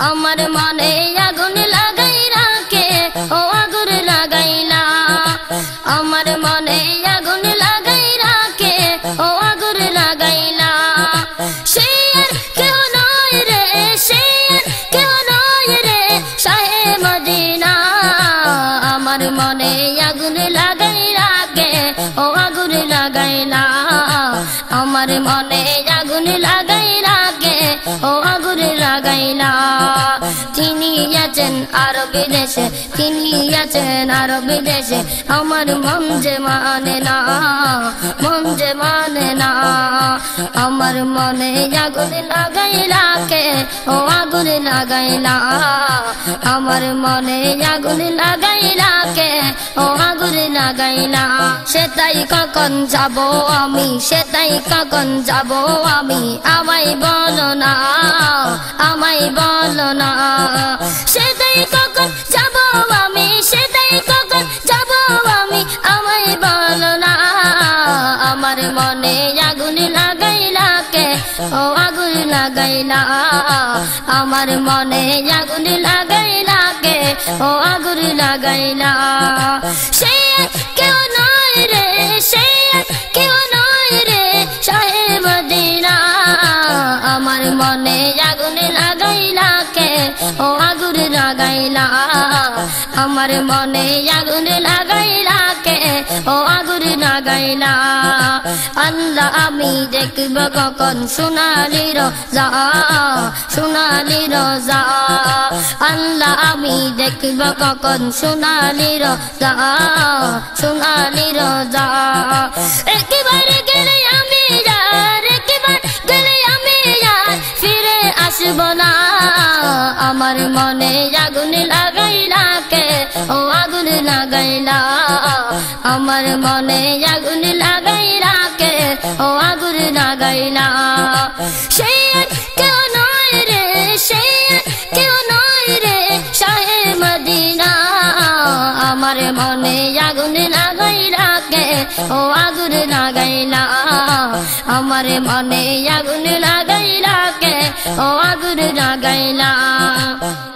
আমার মনে আগুন লাগাইলা কে ও আগুন লাগাইলা আমার মনে আগুন লাগাইলা কে ও আগুন লাগাইলা সে আর কেউ নয় রে সে আর কেউ নয় রে শাহে মদিনা আমার মনে আগুন লাগাইলা কে ও আগুন লাগাইলা আমার মনে আগুন লাগাইলা কে ও আগুন লাগাইলা তিনি আছেন আরব দেশে তিনি আছেন আরব দেশে আমার মন যে মানে না মন যে মানে না আমার মনে আগুন লাগাইলা কে ও আগুন লাগাইলা আমার মনে আগুন লাগাইলা কে ও আগুন লাগাইলা সেটাই কখন যাব আমি সেটাই কখন যাব আমি আমায় বলো না আমায় বলো না সেটাই কখন যাব আমি সেটাই কখন যাব আমি আমায় বলো না আমার মনে আগুন লাগাইলা কে ও আগুন লাগাইলা আমার মনে আগুন লাগাইলা কে ও আগুন লাগাইলা সে কেউ নয় রে সে কেউ নয় রে শাহে মদিনা আমার মনে আগুন লাগাইলা কে ও আগুন লাগাইলা আমার মনে আগুন লাগাইলা কে ও আগুন লাগাইলা আল্লাহ আমি দেখব কখন সোনালি রোজা সোনালি রোজা আল্লাহ আমি দেখব কখন সোনালি রোজা সোনালি রোজা একবার গেলে আমি যার একবার গেলে আমি যার ফিরে আসব না আমার মনে আগুন লাগাইলা কে ও আগুন লাগাইলা আমার মনে আগুন লাগাইলা কে ও আগুন লাগাইলা সে কেউ নয় রে সে কেউ নয় রে শাহে মদিনা আমার মনে আগুন লাগাইলা কে ও আগুন লাগাইলা আমার মনে আগুন লাগাইলা কে ও আগুন লাগাইলা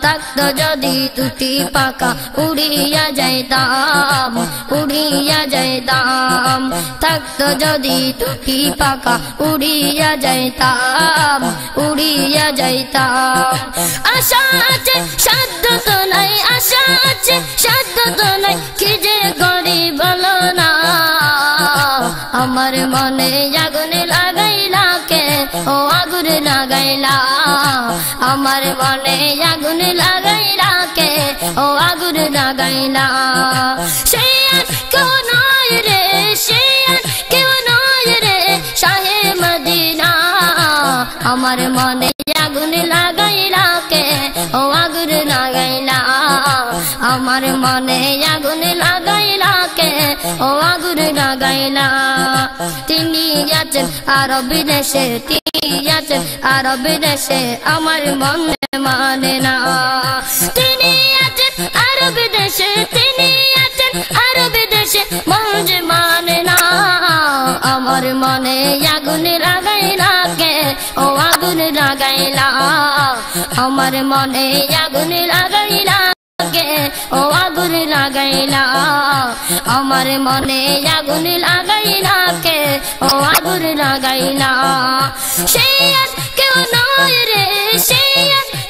থাকতো যদি দুটি পাকা উড়িয়া যাইতাম উড়িয়া যাইতাম থাকতো যদি দুটি পাকা উড়িয়া যাইতাম উড়িয়া যাইতাম আশা আছে সাধ্য তো নাই আশা আছে সাধ্য তো নাই কি যে করি বলো না আমার মনে আগুন লাগাইলা কে ও আগুন লাগাইলা আমার মনে আগুন লাগাইলা কে ও আগুন লাগাইলা সে কেউ নয় রে সে কেউ নয় রে শাহে মদিনা আমার মনে আগুন লাগাইলা কে ও আগুন লাগাইলা আমার মনে আগুন লাগাইলা কে ও আগুন লাগাইলা তিনি আছেন আরব দেশে তিনি আছেন আরব দেশে আমার মনে মানে না তিনি আছেন আরব দেশে তিনি আছেন আরব দেশে মন যে মানে না আমার মনে আগুন লাগাইলা কে ও আগুন লাগাইলা আমার মনে আগুন লাগাইলা কে ও আগুন লাগাইলা আমার মনে আগুন লাগাইলা কে ও আগুন লাগাইলা সে কেউ নয় রে সে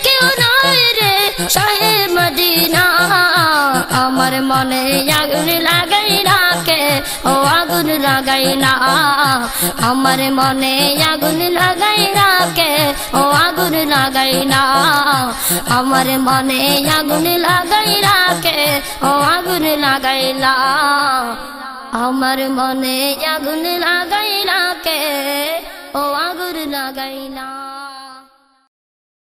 কেউ নয় রে শাহে মদিনা আমার মনে আগুন লাগাইলা কে ও আগুন লাগাইলা আমার মনে আগুন লাগাইলা কে ও আগুন লাগাইলা আমার মনে আগুন লাগাইলা কে ও আগুন লাগাইলা আমার মনে আগুন লাগাইলা কে ও আগুন লাগাইলা।